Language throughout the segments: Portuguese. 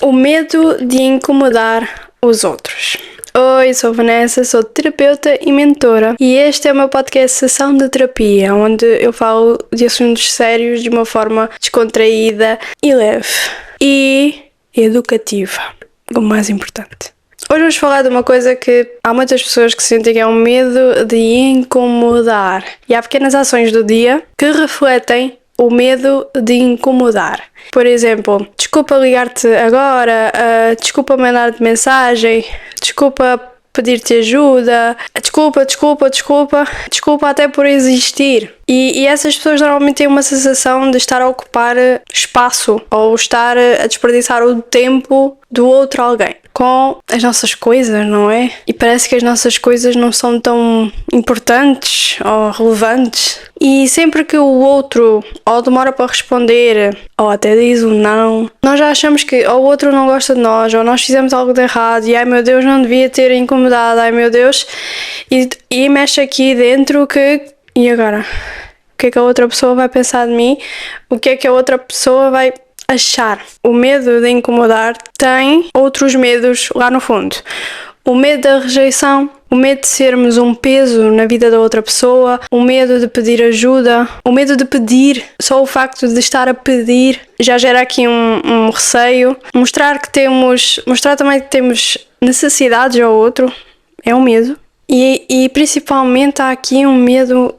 O medo de incomodar os outros. Oi, sou Vanessa, sou terapeuta e mentora e este é o meu podcast Sessão de Terapia, onde eu falo de assuntos sérios de uma forma descontraída e leve e educativa, o mais importante. Hoje vamos falar de uma coisa que há muitas pessoas que sentem que é um medo de incomodar e há pequenas ações do dia que refletem o medo de incomodar. Por exemplo, desculpa ligar-te agora, desculpa mandar-te mensagem, desculpa pedir-te ajuda, desculpa até por existir. E essas pessoas normalmente têm uma sensação de estar a ocupar espaço ou estar a desperdiçar o tempo do outro alguém com as nossas coisas, não é? E parece que as nossas coisas não são tão importantes ou relevantes. E sempre que o outro ou demora para responder ou até diz um não, nós já achamos que ou o outro não gosta de nós ou nós fizemos algo de errado e ai meu Deus, não devia ter incomodado, ai meu Deus, e mexe aqui dentro que... E agora? O que é que a outra pessoa vai pensar de mim? O que é que a outra pessoa vai achar? O medo de incomodar tem outros medos lá no fundo. O medo da rejeição, o medo de sermos um peso na vida da outra pessoa, o medo de pedir ajuda, o medo de pedir, só o facto de estar a pedir já gera aqui um receio. Mostrar também que temos necessidades ao outro é um medo. E principalmente há aqui um medo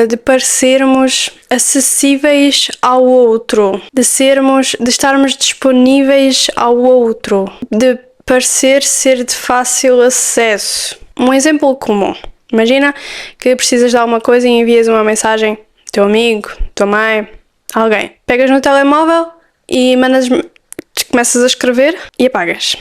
de parecermos acessíveis ao outro, de estarmos disponíveis ao outro, de parecer ser de fácil acesso. Um exemplo comum. Imagina que precisas de alguma coisa e envias uma mensagem ao teu amigo, tua mãe, alguém. Pegas no telemóvel e começas a escrever e apagas.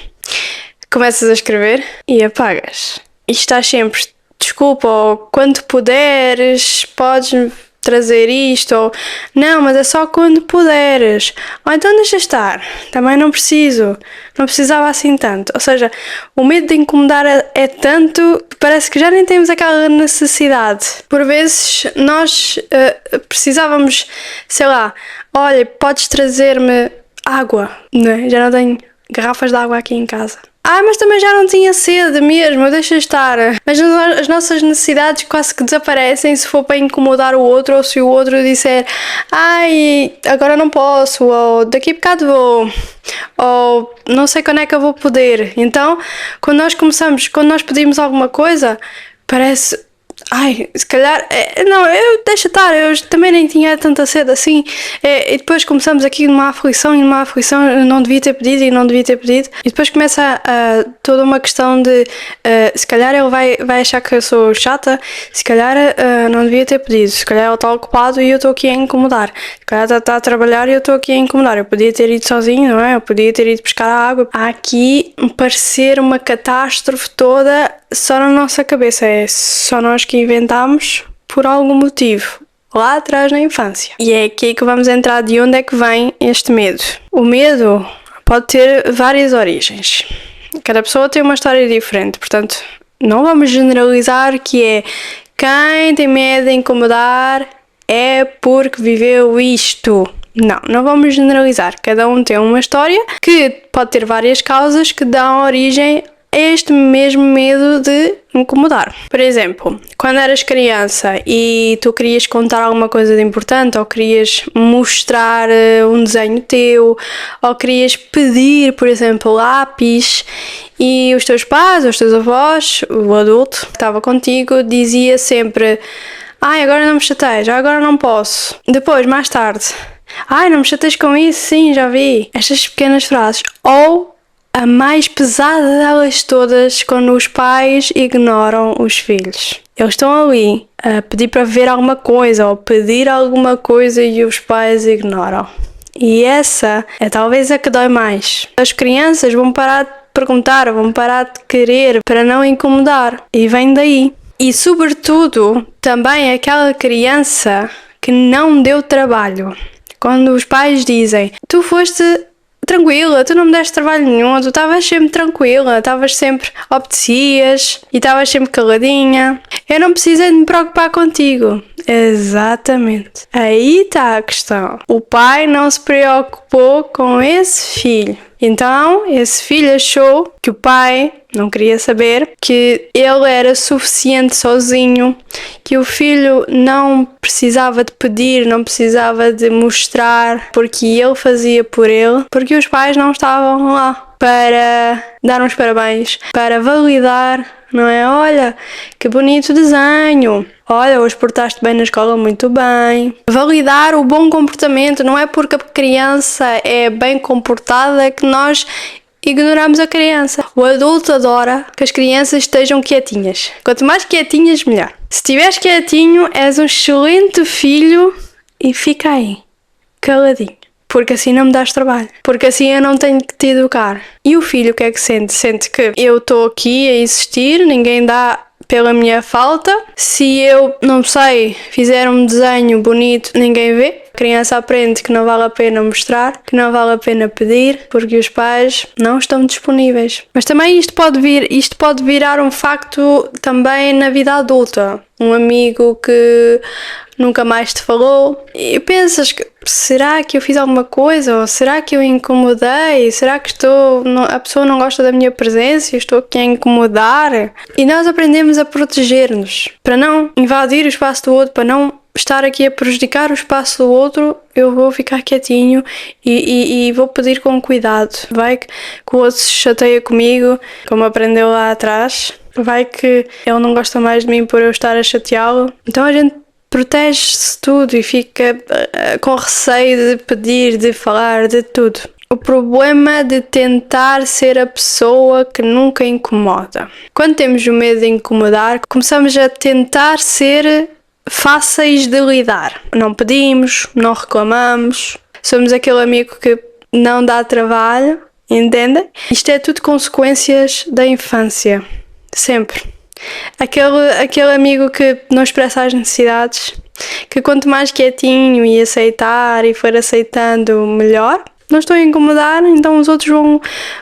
Começas a escrever e apagas. E estás sempre, desculpa, ou quando puderes, podes trazer isto, ou não, mas é só quando puderes, ou então deixa estar, também não precisava assim tanto. Ou seja, o medo de incomodar é tanto que parece que já nem temos aquela necessidade. Por vezes nós precisávamos, sei lá, olha, podes trazer-me água, né? Já não tenho garrafas de água aqui em casa. Mas também já não tinha sede mesmo, deixa estar. Mas as nossas necessidades quase que desaparecem se for para incomodar o outro ou se o outro disser agora não posso, ou daqui a bocado vou, ou não sei quando é que eu vou poder. Então, quando nós pedimos alguma coisa, parece... se calhar... deixa estar, eu também nem tinha tanta sede assim. E depois começamos aqui numa aflição, eu não devia ter pedido. E depois começa toda uma questão de... se calhar ele vai achar que eu sou chata, se calhar não devia ter pedido, se calhar ele está ocupado e eu estou aqui a incomodar, se calhar está a trabalhar e eu estou aqui a incomodar. Eu podia ter ido sozinho, não é? Eu podia ter ido buscar a água. Há aqui parecer uma catástrofe toda só na nossa cabeça, é só nós que inventámos por algum motivo, lá atrás na infância. E é aqui que vamos entrar de onde é que vem este medo. O medo pode ter várias origens. Cada pessoa tem uma história diferente, portanto, não vamos generalizar que é quem tem medo de incomodar é porque viveu isto. Não vamos generalizar. Cada um tem uma história que pode ter várias causas que dão origem a este mesmo medo de incomodar. Por exemplo, quando eras criança e tu querias contar alguma coisa de importante, ou querias mostrar um desenho teu, ou querias pedir, por exemplo, lápis, e os teus pais, os teus avós, o adulto que estava contigo, dizia sempre: agora não me chateias, agora não posso. Depois, mais tarde: não me chateias com isso, sim, já vi. Estas pequenas frases. Ou a mais pesada delas todas, quando os pais ignoram os filhos. Eles estão ali a pedir para ver alguma coisa ou pedir alguma coisa e os pais ignoram. E essa é talvez a que dói mais. As crianças vão parar de perguntar, vão parar de querer para não incomodar. E vem daí. E sobretudo, também aquela criança que não deu trabalho. Quando os pais dizem: tu foste tranquila, tu não me deste trabalho nenhum, tu estavas sempre tranquila, obedecias e estavas sempre caladinha. Eu não precisei de me preocupar contigo. Exatamente. Aí está a questão. O pai não se preocupou com esse filho. Então, esse filho achou que o pai não queria saber, que ele era suficiente sozinho, que o filho não precisava de pedir, não precisava de mostrar, porque ele fazia por ele, porque os pais não estavam lá para dar uns parabéns, para validar, não é? Olha, que bonito desenho. Olha, hoje portaste bem na escola, muito bem. Validar o bom comportamento, não é porque a criança é bem comportada que nós ignoramos a criança. O adulto adora que as crianças estejam quietinhas. Quanto mais quietinhas, melhor. Se estiveres quietinho, és um excelente filho e fica aí, caladinho. Porque assim não me dás trabalho. Porque assim eu não tenho que te educar. E o filho o que é que sente? Sente que eu estou aqui a existir, ninguém dá pela minha falta. Se eu, não sei, fizer um desenho bonito, ninguém vê. A criança aprende que não vale a pena mostrar, que não vale a pena pedir, porque os pais não estão disponíveis. Mas também isto pode virar um facto também na vida adulta. Um amigo que nunca mais te falou e pensas que será que eu fiz alguma coisa? Ou será que eu incomodei? Será que a pessoa não gosta da minha presença e eu estou aqui a incomodar? E nós aprendemos a proteger-nos para não invadir o espaço do outro, para não estar aqui a prejudicar o espaço do outro. Eu vou ficar quietinho e vou pedir com cuidado. Vai que o outro se chateia comigo, como aprendeu lá atrás. Vai que ele não gosta mais de mim por eu estar a chateá-lo. Então a gente protege-se tudo e fica com receio de pedir, de falar, de tudo. O problema de tentar ser a pessoa que nunca incomoda. Quando temos o medo de incomodar, começamos a tentar ser fáceis de lidar. Não pedimos, não reclamamos, somos aquele amigo que não dá trabalho, entendem? Isto é tudo consequências da infância, sempre. Aquele amigo que não expressa as necessidades, que quanto mais quietinho e aceitar e for aceitando, melhor. Não estou a incomodar, então os outros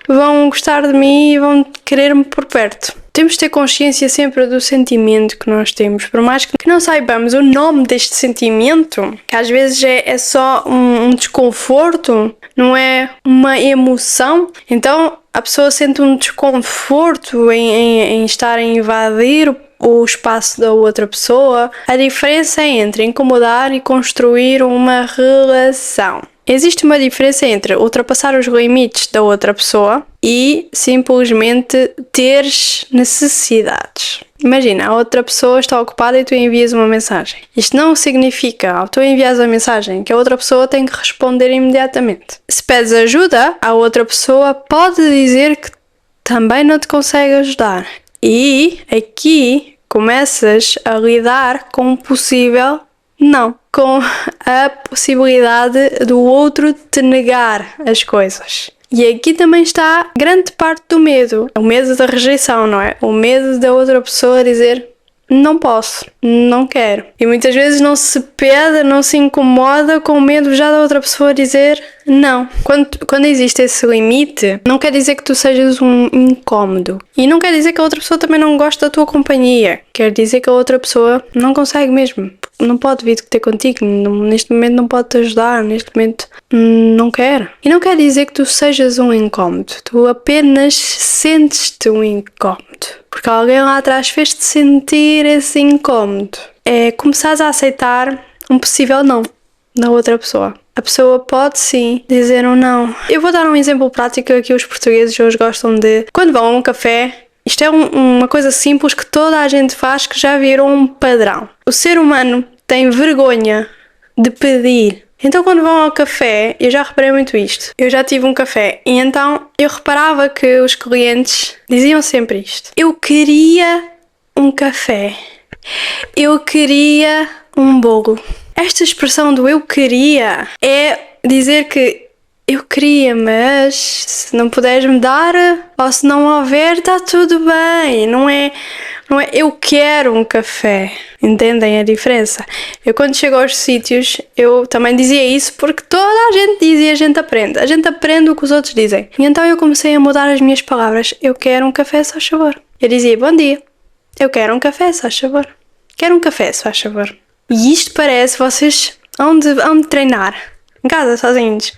vão gostar de mim e vão querer-me por perto. Temos de ter consciência sempre do sentimento que nós temos, por mais que não saibamos o nome deste sentimento, que às vezes é só um desconforto, não é uma emoção. Então a pessoa sente um desconforto em estar a invadir o espaço da outra pessoa. A diferença é entre incomodar e construir uma relação. Existe uma diferença entre ultrapassar os limites da outra pessoa e simplesmente teres necessidades. Imagina, a outra pessoa está ocupada e tu envias uma mensagem. Isto não significa, ao tu envias a mensagem, que a outra pessoa tem que responder imediatamente. Se pedes ajuda, a outra pessoa pode dizer que também não te consegue ajudar. E aqui começas a lidar com um possível não, com a possibilidade do outro te negar as coisas. E aqui também está grande parte do medo. O medo da rejeição, não é? O medo da outra pessoa dizer não posso, não quero. E muitas vezes não se pede, não se incomoda com medo já da outra pessoa dizer não. Quando existe esse limite, não quer dizer que tu sejas um incómodo. E não quer dizer que a outra pessoa também não gosta da tua companhia. Quer dizer que a outra pessoa não consegue mesmo. Não pode vir ter contigo, neste momento não pode te ajudar, neste momento não quer. E não quer dizer que tu sejas um incómodo, tu apenas sentes-te um incómodo, porque alguém lá atrás fez-te sentir esse incómodo. É começares a aceitar um possível não da outra pessoa. A pessoa pode sim dizer um não. Eu vou dar um exemplo prático que os portugueses hoje gostam de. Quando vão a um café, isto é uma coisa simples que toda a gente faz, que já virou um padrão. O ser humano tem vergonha de pedir. Então quando vão ao café, eu já reparei muito isto. Eu já tive um café e então eu reparava que os clientes diziam sempre isto. Eu queria um café. Eu queria um bolo. Esta expressão do eu queria é dizer que eu queria, mas se não puderes me dar, ou se não houver, está tudo bem. Não é eu quero um café. Entendem a diferença? Eu quando chego aos sítios, eu também dizia isso porque toda a gente diz e a gente aprende. A gente aprende o que os outros dizem. E então eu comecei a mudar as minhas palavras. Eu quero um café, se faz favor. Eu dizia, bom dia. Eu quero um café, se faz favor. Quero um café, se faz favor. E isto parece, vocês hão de treinar. Em casa, sozinhos.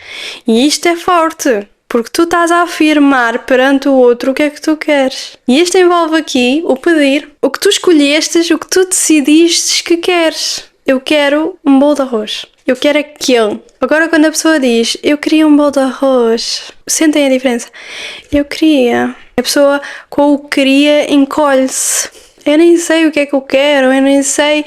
E isto é forte. Porque tu estás a afirmar perante o outro o que é que tu queres. E isto envolve aqui o pedir, o que tu escolhestes, o que tu decidistes que queres. Eu quero um bolo de arroz. Eu quero aquele. Agora quando a pessoa diz, eu queria um bolo de arroz, sentem a diferença. Eu queria. A pessoa com o queria encolhe-se. Eu nem sei o que é que eu quero, eu nem sei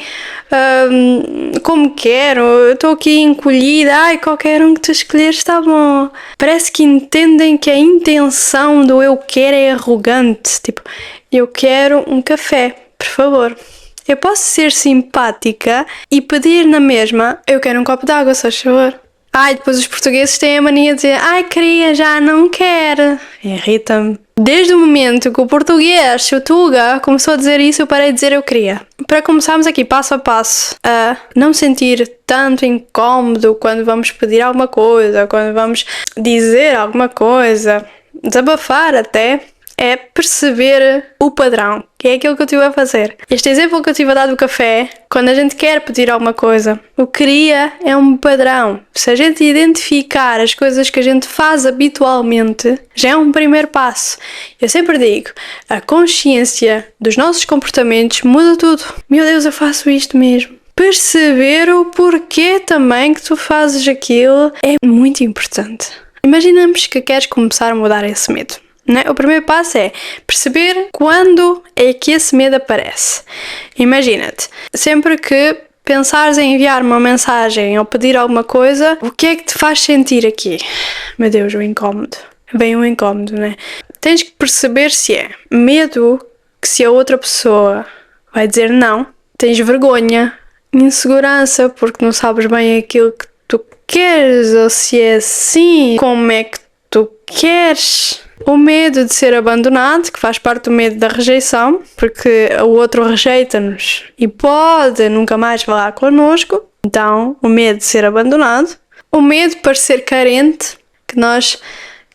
como quero, eu estou aqui encolhida, ai, qualquer um que tu escolheres está bom. Parece que entendem que a intenção do eu quero é arrogante, tipo, eu quero um café, por favor. Eu posso ser simpática e pedir na mesma, eu quero um copo de água, só favor. Ai, depois os portugueses têm a mania de dizer, ai, queria, já não quero. Irrita-me. Desde o momento que o português, o Tuga, começou a dizer isso, eu parei de dizer eu queria. Para começarmos aqui passo a passo a não sentir tanto incómodo quando vamos pedir alguma coisa, quando vamos dizer alguma coisa, desabafar até, é perceber o padrão, que é aquilo que eu estive a fazer. Este exemplo que eu estive a dar do café, quando a gente quer pedir alguma coisa, o queria é um padrão. Se a gente identificar as coisas que a gente faz habitualmente, já é um primeiro passo. Eu sempre digo, a consciência dos nossos comportamentos muda tudo. Meu Deus, eu faço isto mesmo. Perceber o porquê também que tu fazes aquilo é muito importante. Imaginamos que queres começar a mudar esse medo. Né? O primeiro passo é perceber quando é que esse medo aparece. Imagina-te, sempre que pensares em enviar uma mensagem ou pedir alguma coisa, o que é que te faz sentir aqui? Meu Deus, o incómodo. Bem um incómodo, né? Tens que perceber se é medo que se a outra pessoa vai dizer não, tens vergonha, insegurança porque não sabes bem aquilo que tu queres ou se é assim, como é que tu queres. O medo de ser abandonado, que faz parte do medo da rejeição, porque o outro rejeita-nos e pode nunca mais falar connosco. Então, o medo de ser abandonado. O medo de parecer carente, que nós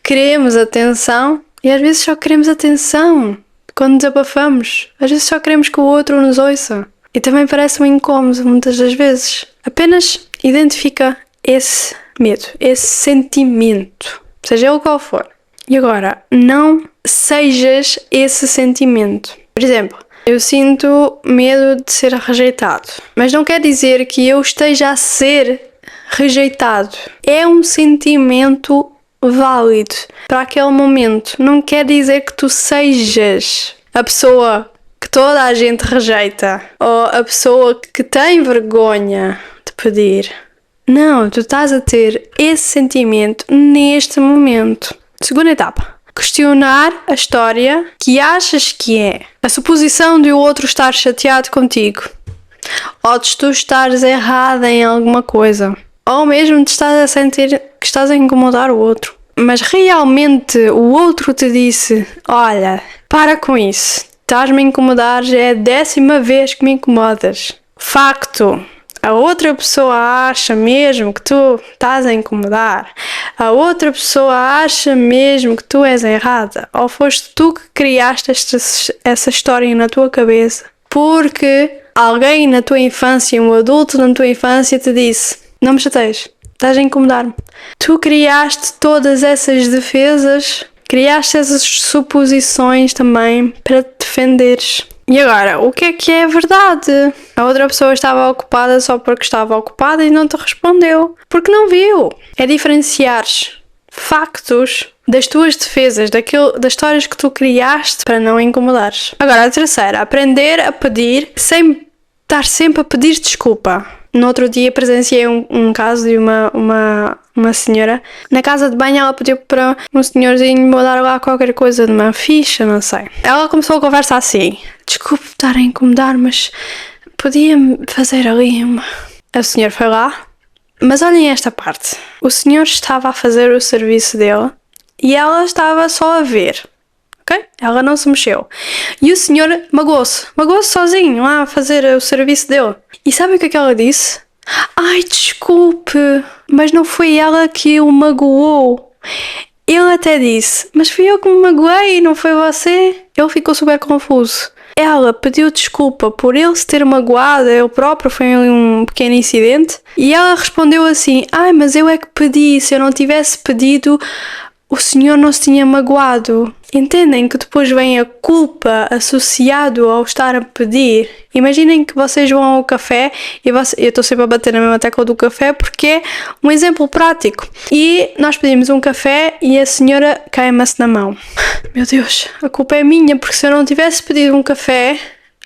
queremos atenção e às vezes só queremos atenção quando desabafamos. Às vezes só queremos que o outro nos ouça. E também parece um incómodo muitas das vezes. Apenas identifica esse medo, esse sentimento, seja ele qual for. E agora, não sejas esse sentimento. Por exemplo, eu sinto medo de ser rejeitado, mas não quer dizer que eu esteja a ser rejeitado. É um sentimento válido para aquele momento. Não quer dizer que tu sejas a pessoa que toda a gente rejeita ou a pessoa que tem vergonha de pedir. Não, tu estás a ter esse sentimento neste momento. Segunda etapa. Questionar a história que achas que é. A suposição de o outro estar chateado contigo. Ou de tu estares errada em alguma coisa. Ou mesmo de estás a sentir que estás a incomodar o outro. Mas realmente o outro te disse, olha, para com isso. Estás-me a incomodar, já é a 10ª vez que me incomodas. Facto. A outra pessoa acha mesmo que tu estás a incomodar. A outra pessoa acha mesmo que tu és errada. Ou foste tu que criaste essa história na tua cabeça. Porque alguém na tua infância, um adulto na tua infância te disse, não me chateies, estás a incomodar-me. Tu criaste todas essas defesas, criaste essas suposições também para te defenderes. E agora, o que é verdade? A outra pessoa estava ocupada só porque estava ocupada e não te respondeu. Porque não viu. É diferenciares factos das tuas defesas, das histórias que tu criaste para não incomodares. Agora, a terceira, aprender a pedir sem estar sempre a pedir desculpa. No outro dia presenciei um caso de uma senhora. Na casa de banho ela pediu para um senhorzinho mudar lá qualquer coisa de uma ficha, não sei. Ela começou a conversa assim. Desculpe estar a incomodar, mas podia-me fazer ali uma... O senhor foi lá. Mas olhem esta parte. O senhor estava a fazer o serviço dele e ela estava só a ver. Ok? Ela não se mexeu. E o senhor magoou-se sozinho lá a fazer o serviço dele. E sabe o que é que ela disse? Ai, desculpe, mas não foi ela que o magoou. Ele até disse, mas fui eu que me magoei, não foi você? Ele ficou super confuso. Ela pediu desculpa por ele se ter magoado, ele próprio, foi um pequeno incidente. E ela respondeu assim, ai, mas eu é que pedi, se eu não tivesse pedido, o senhor não se tinha magoado. Entendem que depois vem a culpa associado ao estar a pedir? Imaginem que vocês vão ao café e eu estou sempre a bater na mesma tecla do café porque é um exemplo prático. E nós pedimos um café e a senhora queima-se na mão. Meu Deus, a culpa é minha, porque se eu não tivesse pedido um café,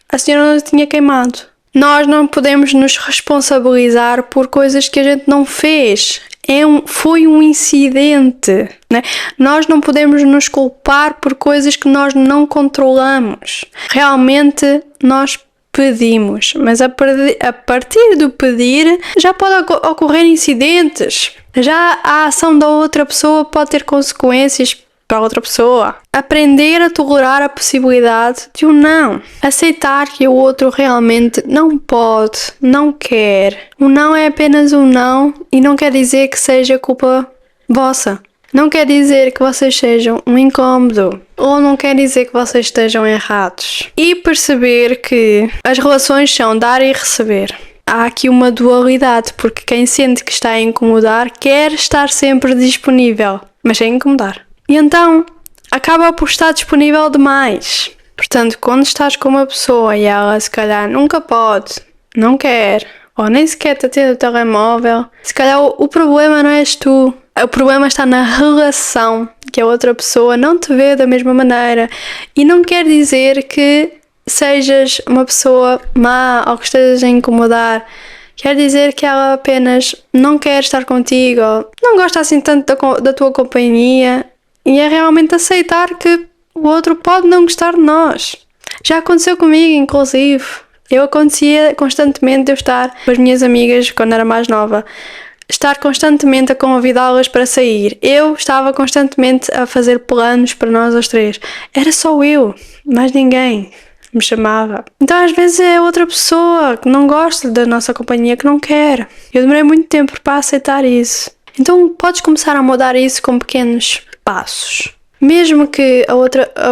a senhora não tinha queimado. Nós não podemos nos responsabilizar por coisas que a gente não fez. Foi um incidente, né? Nós não podemos nos culpar por coisas que nós não controlamos. Realmente nós pedimos, mas a partir do pedir já pode ocorrer incidentes. Já a ação da outra pessoa pode ter consequências para a outra pessoa. Aprender a tolerar a possibilidade de um não. Aceitar que o outro realmente não pode, não quer. O não é apenas um não e não quer dizer que seja culpa vossa. Não quer dizer que vocês sejam um incómodo. Ou não quer dizer que vocês estejam errados. E perceber que as relações são dar e receber. Há aqui uma dualidade, porque quem sente que está a incomodar quer estar sempre disponível, mas sem incomodar. E então, acaba por estar disponível demais. Portanto, quando estás com uma pessoa e ela se calhar nunca pode, não quer, ou nem sequer te atende o telemóvel, se calhar o problema não és tu. O problema está na relação, que a outra pessoa não te vê da mesma maneira. E não quer dizer que sejas uma pessoa má ou que estejas a incomodar. Quer dizer que ela apenas não quer estar contigo, não gosta assim tanto da tua companhia. E é realmente aceitar que o outro pode não gostar de nós. Já aconteceu comigo, inclusive. Acontecia constantemente eu estar com as minhas amigas, quando era mais nova, estar constantemente a convidá-las para sair. Eu estava constantemente a fazer planos para nós os três. Era só eu, mais ninguém me chamava. Então às vezes é outra pessoa que não gosta da nossa companhia, que não quer. Eu demorei muito tempo para aceitar isso. Então podes começar a mudar isso com pequenos passos. Mesmo que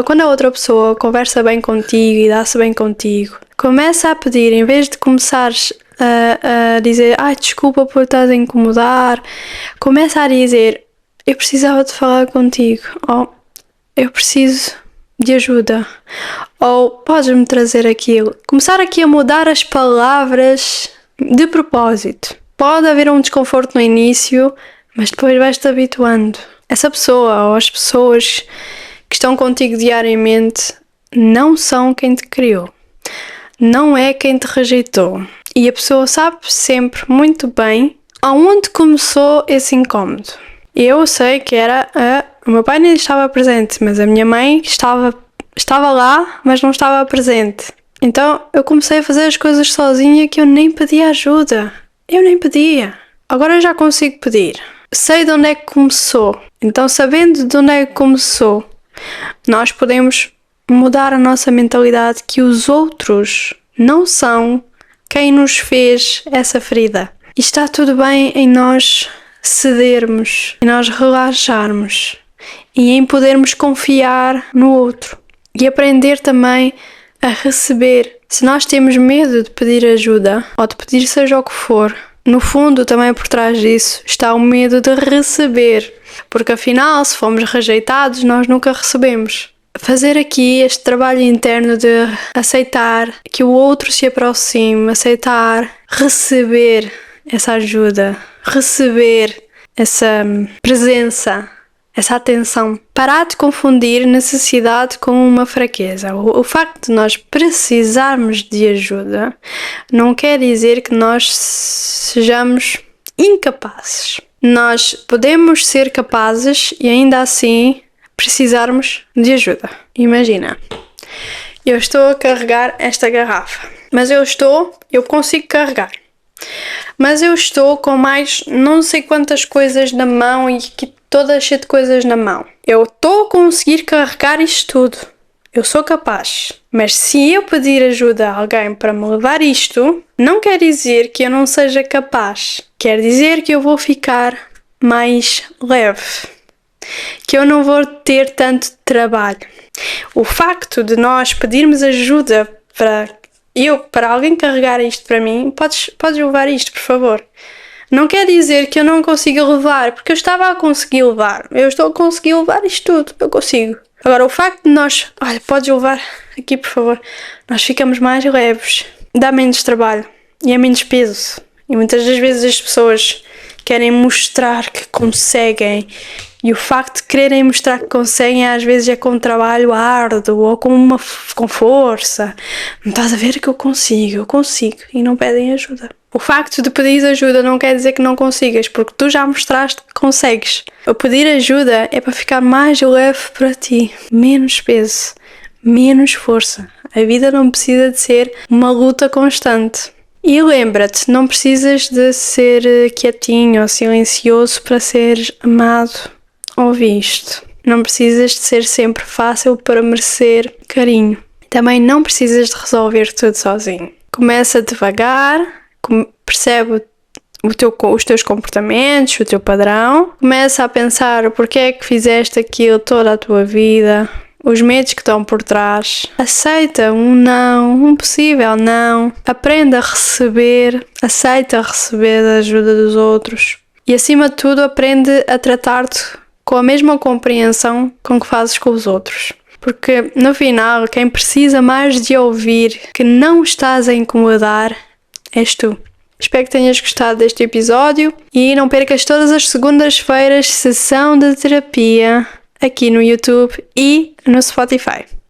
quando a outra pessoa conversa bem contigo e dá-se bem contigo, começa a pedir, em vez de começares a dizer desculpa por estás a incomodar, começa a dizer eu precisava de falar contigo, ou eu preciso de ajuda, ou podes-me trazer aquilo. Começar aqui a mudar as palavras de propósito. Pode haver um desconforto no início, mas depois vais-te habituando. Essa pessoa ou as pessoas que estão contigo diariamente não são quem te criou. Não é quem te rejeitou. E a pessoa sabe sempre muito bem aonde começou esse incómodo. Eu sei que o meu pai nem estava presente, mas a minha mãe estava lá, mas não estava presente. Então eu comecei a fazer as coisas sozinha que eu nem pedia ajuda. Eu nem pedia. Agora eu já consigo pedir. Sei de onde é que começou. Então, sabendo de onde é que começou, nós podemos mudar a nossa mentalidade que os outros não são quem nos fez essa ferida. E está tudo bem em nós cedermos, em nós relaxarmos e em podermos confiar no outro e aprender também a receber. Se nós temos medo de pedir ajuda ou de pedir seja o que for, no fundo, também por trás disso, está o medo de receber. Porque afinal, se fomos rejeitados, nós nunca recebemos. Fazer aqui este trabalho interno de aceitar que o outro se aproxime, aceitar, receber essa ajuda, receber essa presença, essa atenção. Parar de confundir necessidade com uma fraqueza. O facto de nós precisarmos de ajuda não quer dizer que nós sejamos incapazes. Nós podemos ser capazes e ainda assim precisarmos de ajuda. Imagina, eu estou a carregar esta garrafa, mas eu consigo carregar. Mas eu estou com mais não sei quantas coisas na mão e que todas cheias de coisas na mão. Eu estou a conseguir carregar isto tudo. Eu sou capaz. Mas se eu pedir ajuda a alguém para me levar isto, não quer dizer que eu não seja capaz. Quer dizer que eu vou ficar mais leve. Que eu não vou ter tanto trabalho. O facto de nós pedirmos ajuda para alguém carregar isto para mim, podes levar isto, por favor. Não quer dizer que eu não consiga levar, porque eu estava a conseguir levar. Eu estou a conseguir levar isto tudo. Eu consigo. Agora, o facto de nós... Olha, podes levar aqui, por favor. Nós ficamos mais leves. Dá menos trabalho. E é menos peso. E muitas das vezes as pessoas querem mostrar que conseguem. E o facto de quererem mostrar que conseguem às vezes é com um trabalho árduo ou com força. Não estás a ver que eu consigo. E não pedem ajuda. O facto de pedir ajuda não quer dizer que não consigas, porque tu já mostraste que consegues. O pedir ajuda é para ficar mais leve para ti. Menos peso, menos força. A vida não precisa de ser uma luta constante. E lembra-te, não precisas de ser quietinho ou silencioso para seres amado ou visto. Não precisas de ser sempre fácil para merecer carinho. Também não precisas de resolver tudo sozinho. Começa devagar, percebe os teus comportamentos, o teu padrão. Começa a pensar porque é que fizeste aquilo toda a tua vida. Os medos que estão por trás. Aceita um não, um possível não. Aprenda a receber, aceita receber a ajuda dos outros. E acima de tudo, aprende a tratar-te com a mesma compreensão com que fazes com os outros. Porque no final, quem precisa mais de ouvir que não estás a incomodar és tu. Espero que tenhas gostado deste episódio e não percas todas as segundas-feiras sessão de terapia aqui no YouTube e no Spotify.